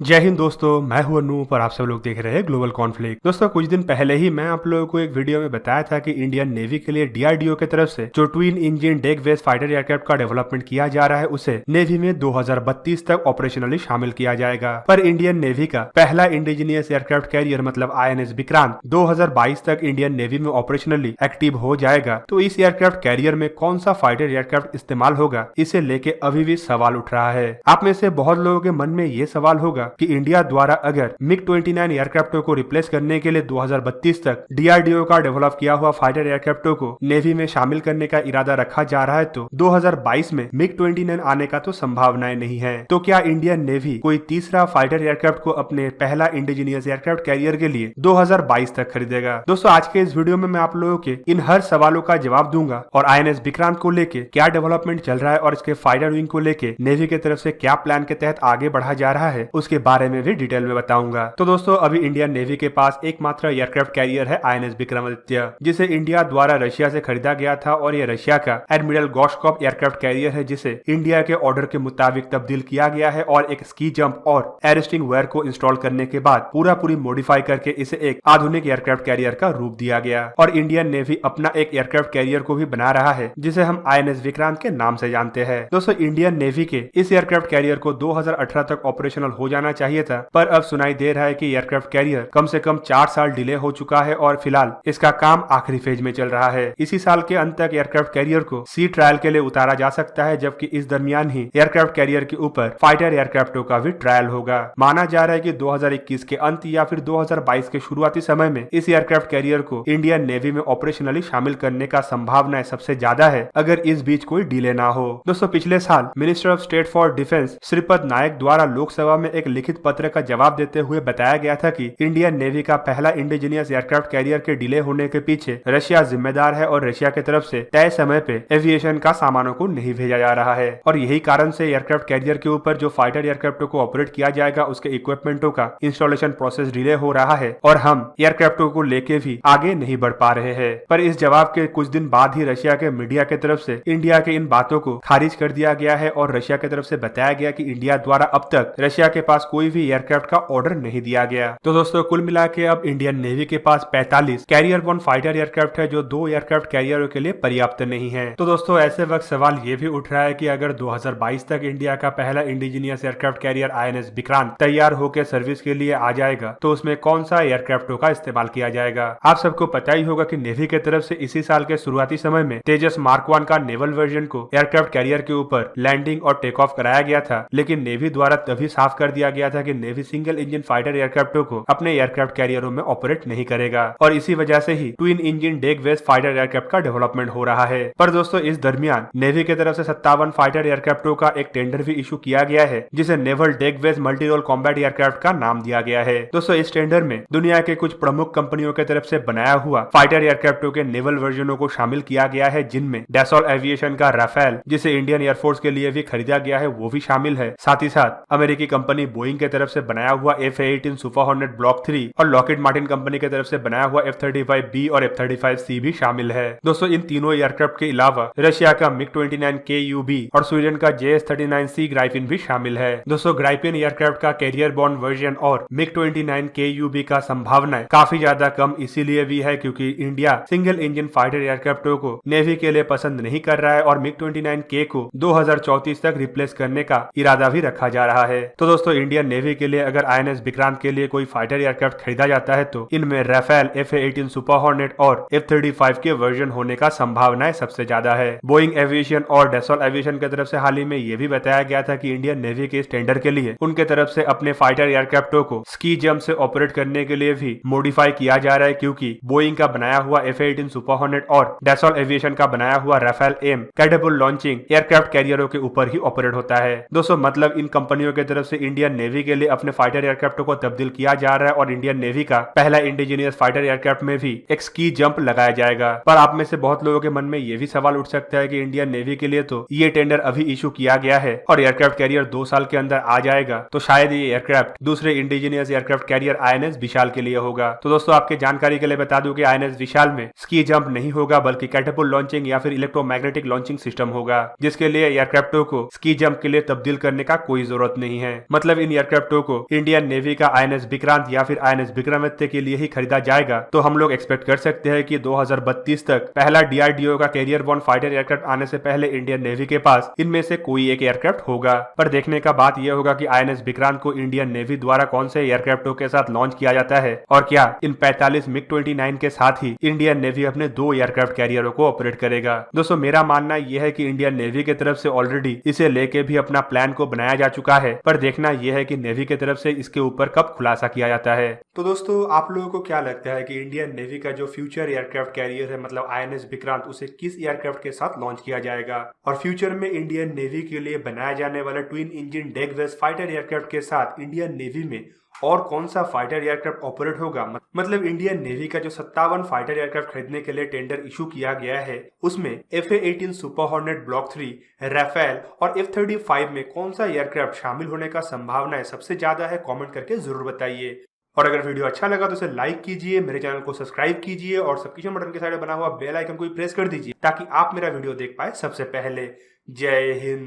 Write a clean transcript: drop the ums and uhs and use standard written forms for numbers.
जय हिंद दोस्तों, मैं हूं अनूप और आप सब लोग देख रहे हैं ग्लोबल कॉन्फ्लिक्ट। दोस्तों कुछ दिन पहले ही मैं आप लोगों को एक वीडियो में बताया था कि इंडियन नेवी के लिए डीआरडीओ की तरफ से जो twin engine deck based fighter aircraft का डेवलपमेंट किया जा रहा है उसे नेवी में 2032 तक ऑपरेशनली शामिल किया जाएगा। पर इंडियन नेवी का पहला इंडिजीनियस एयरक्राफ्ट कैरियर मतलब INS विक्रांत 2022 तक इंडियन नेवी में ऑपरेशनली एक्टिव हो जाएगा। तो इस एयरक्राफ्ट कैरियर में कौन सा फाइटर एयरक्राफ्ट इस्तेमाल होगा, इसे लेके अभी भी सवाल उठ रहा है। आप में से बहुत लोगों के मन में ये सवाल होगा कि इंडिया द्वारा अगर MiG-29 एयरक्राफ्टों को रिप्लेस करने के लिए 2032 तक डीआरडीओ का डेवलप किया हुआ फाइटर एयरक्राफ्टों को नेवी में शामिल करने का इरादा रखा जा रहा है तो 2022 में MiG-29 आने का तो संभावनाएं नहीं है। तो क्या इंडियन नेवी कोई तीसरा फाइटर एयरक्राफ्ट को अपने पहला इंडिजीनियस एयरक्राफ्ट कैरियर के लिए 2022 तक खरीदेगा? दोस्तों आज के इस वीडियो में मैं आप लोगों के इन हर सवालों का जवाब दूंगा और INS विक्रांत को लेके क्या डेवलपमेंट चल रहा है और इसके फाइटर विंग को लेके नेवी की तरफ से क्या प्लान के तहत आगे बढ़ा जा रहा है उसके बारे में भी डिटेल में बताऊंगा। तो दोस्तों अभी इंडियन नेवी के पास एकमात्र एयरक्राफ्ट कैरियर है INS विक्रमादित्य, जिसे इंडिया द्वारा रशिया से खरीदा गया था और ये रशिया का एडमिरल गोश्कॉप एयरक्राफ्ट कैरियर है जिसे इंडिया के ऑर्डर के मुताबिक तब्दील किया गया है और एक स्की जंप और एयरस्टिंग वेयर को इंस्टॉल करने के बाद पूरी मॉडिफाई करके इसे एक आधुनिक एयरक्राफ्ट कैरियर का रूप दिया गया। और इंडियन नेवी अपना एक एयरक्राफ्ट कैरियर को भी बना रहा है जिसे हम INS विक्रांत के नाम से जानते हैं। दोस्तों इंडियन नेवी के इस एयरक्राफ्ट कैरियर को 2018 तक ऑपरेशनल हो जाना चाहिए था, पर अब सुनाई दे रहा है कि एयरक्राफ्ट कैरियर कम से कम 4 साल डिले हो चुका है और फिलहाल इसका काम आखिरी फेज में चल रहा है। इसी साल के अंत तक एयरक्राफ्ट कैरियर को सी ट्रायल के लिए उतारा जा सकता है, जबकि इस दरमियान ही एयरक्राफ्ट कैरियर के ऊपर फाइटर एयरक्राफ्टों का भी ट्रायल होगा। माना जा रहा है कि 2021 के अंत या फिर 2022 के शुरुआती समय में इस एयरक्राफ्ट कैरियर को इंडियन नेवी में ऑपरेशनली शामिल करने का संभावना सबसे ज्यादा है, अगर इस बीच कोई डिले ना हो। दोस्तों पिछले साल minister of state for defence Shripad Naik द्वारा लोकसभा में एक लिखित पत्र का जवाब देते हुए बताया गया था कि इंडियन नेवी का पहला इंडिजीनियस एयरक्राफ्ट कैरियर के डिले होने के पीछे रशिया जिम्मेदार है और रशिया की तरफ से तय समय पे एविएशन का सामानों को नहीं भेजा जा रहा है और यही कारण से एयरक्राफ्ट कैरियर के ऊपर जो फाइटर एयरक्राफ्टों को ऑपरेट किया जाएगा उसके इक्विपमेंटों का इंस्टॉलेशन प्रोसेस डिले हो रहा है और हम एयरक्राफ्टों को लेके भी आगे नहीं बढ़ पा रहे हैं। पर इस जवाब के कुछ दिन बाद ही रशिया के मीडिया की तरफ से इंडिया के इन बातों को खारिज कर दिया गया है और रशिया की तरफ से बताया गया कि इंडिया द्वारा अब तक रशिया के पास कोई भी एयरक्राफ्ट का ऑर्डर नहीं दिया गया। तो दोस्तों कुल मिला के अब इंडियन नेवी के पास 45 कैरियर बॉर्न फाइटर एयरक्राफ्ट है जो 2 एयरक्राफ्ट कैरियरों के लिए पर्याप्त नहीं है। तो दोस्तों ऐसे वक्त सवाल ये भी उठ रहा है कि अगर 2022 तक इंडिया का पहला indigenous aircraft carrier INS Vikrant तैयार होकर सर्विस के लिए आ जाएगा तो उसमें कौन सा एयरक्राफ्टों का इस्तेमाल किया जाएगा? आप सबको पता ही होगा कि नेवी की तरफ से इसी साल के शुरुआती समय में तेजस मार्क 1 का नेवल वर्जन को एयरक्राफ्ट कैरियर के ऊपर लैंडिंग और टेक ऑफ कराया गया था, लेकिन नेवी द्वारा तभी साफ कर दिया गया था कि नेवी सिंगल इंजन फाइटर एयरक्राफ्टों को अपने एयरक्राफ्ट कैरियरों में ऑपरेट नहीं करेगा और इसी वजह से ही twin engine deck based fighter aircraft का डेवलपमेंट हो रहा है। पर दोस्तों इस दरमियान नेवी की तरफ से 57 फाइटर एयरक्राफ्टों का एक टेंडर भी इशू किया गया है जिसे naval deck based multi role combat aircraft का नाम दिया गया है। दोस्तों इस टेंडर में दुनिया के कुछ प्रमुख कंपनियों की तरफ से बनाया हुआ फाइटर एयरक्राफ्टों के नेवल वर्जनों को शामिल किया गया है, जिनमें डैसॉल्ट एविएशन का राफेल जिसे इंडियन एयरफोर्स के लिए भी खरीदा गया है वो भी शामिल है। साथ ही साथ अमेरिकी कंपनी बोइंग की तरफ से बनाया हुआ F-18 सुपर हॉर्नेट ब्लॉक 3 और लॉकहीड मार्टिन कंपनी की तरफ से बनाया हुआ F-35B और F-35C भी शामिल है। दोस्तों इन तीनों एयरक्राफ्ट के अलावा रशिया का MiG-29 KUB और स्वीडन का JS-39C ग्राइफिन भी शामिल है। दोस्तों ग्राइफिन एयरक्राफ्ट का कैरियर बॉर्न वर्जन और MiG-29 KUB का संभावना काफी ज्यादा कम इसीलिए भी है क्योंकि इंडिया सिंगल इंजन फाइटर एयरक्राफ्टों को नेवी के लिए पसंद नहीं कर रहा है और MiG-29K को 2034 तक रिप्लेस करने का इरादा भी रखा जा रहा है। तो दोस्तों इंडियन नेवी के लिए अगर INS विक्रांत के लिए कोई फाइटर एयरक्राफ्ट खरीदा जाता है तो इनमें राफेल, F-18 सुपर हॉर्नेट और F-35 के वर्जन होने का संभावना सबसे ज्यादा है। बोइंग एविएशन और डैसॉल्ट एविएशन की तरफ से हाल ही में यह भी बताया गया था कि इंडियन नेवी के इस टेंडर के लिए उनके तरफ से अपने फाइटर एयरक्राफ्टों को स्की जंप से ऑपरेट करने के लिए भी मॉडिफाई किया जा रहा है, क्योंकि बोइंग का बनाया हुआ F-18 सुपर हॉर्नेट और डैसॉल्ट एविएशन का बनाया हुआ राफेल एम कैटेबल लॉन्चिंग एयरक्राफ्ट कैरियरों के ऊपर ही ऑपरेट होता है। दोस्तों मतलब इन कंपनियों की तरफ से इंडियन नेवी के लिए अपने फाइटर एयरक्राफ्टों को तब्दील किया जा रहा है और इंडियन नेवी का पहला इंडिजीनियस फाइटर एयरक्राफ्ट में भी एक स्की जंप लगाया जाएगा। पर आप में से बहुत लोगों के मन में ये भी सवाल उठ सकता है कि इंडियन नेवी के लिए तो ये टेंडर अभी इशू किया गया है और एयरक्राफ्ट कैरियर 2 साल के अंदर आ जाएगा, तो शायद ये एयरक्राफ्ट दूसरे इंडिजीनियस एयरक्राफ्ट कैरियर INS विशाल के लिए होगा। तो दोस्तों आपके जानकारी के लिए बता दूं कि INS विशाल में स्की जंप नहीं होगा बल्कि कैटेपुल लॉन्चिंग या फिर इलेक्ट्रोमैग्नेटिक लॉन्चिंग सिस्टम होगा, जिसके लिए एयरक्राफ्टों को स्की जंप के लिए तब्दील करने का कोई जरूरत नहीं है। मतलब इन एयरक्राफ्टों को इंडियन नेवी का INS विक्रांत या फिर INS विक्रमादित्य के लिए ही खरीदा जाएगा तो हम लोग एक्सपेक्ट कर सकते हैं कि 2032 तक पहला DRDO का कैरियर बॉर्न फाइटर एयरक्राफ्ट आने से पहले इंडियन नेवी के पास इनमें से कोई एक एयरक्राफ्ट होगा। पर देखने का बात यह होगा कि INS विक्रांत को इंडियन नेवी द्वारा कौन से एयरक्राफ्टों के साथ लॉन्च किया जाता है और क्या इन 45 MiG-29 के साथ ही इंडियन नेवी अपने 2 एयरक्राफ्ट कैरियरों को ऑपरेट करेगा। दोस्तों मेरा मानना यह है कि इंडियन नेवी की तरफ से ऑलरेडी इसे लेके भी अपना प्लान को बनाया जा चुका है, पर देखना यह है कि नेवी की तरफ से इसके ऊपर कब खुलासा किया जाता है। तो दोस्तों आप लोगों को क्या लगता है कि इंडियन नेवी का जो फ्यूचर एयरक्राफ्ट कैरियर है मतलब INS विक्रांत उसे किस एयरक्राफ्ट के साथ लॉन्च किया जाएगा और फ्यूचर में इंडियन नेवी के लिए बनाया जाने वाला twin engine deck based fighter aircraft के साथ इंडियन नेवी में और कौन सा फाइटर एयरक्राफ्ट ऑपरेट होगा। मतलब इंडियन नेवी का जो 57 फाइटर एयरक्राफ्ट खरीदने के लिए टेंडर इशू किया गया है उसमें FA-18 super hornet block 3, Rafale और F-35 में कौन सा एयरक्राफ्ट शामिल होने का संभावना है सबसे ज्यादा है, कमेंट करके जरूर बताइए। और अगर वीडियो अच्छा लगा तो इसे लाइक कीजिए, मेरे चैनल को सब्सक्राइब कीजिए और सब्सक्रिप्शन बटन के साइड बना हुआ बेल आइकन को भी प्रेस कर दीजिए ताकि आप मेरा वीडियो देख पाए सबसे पहले। जय हिंद।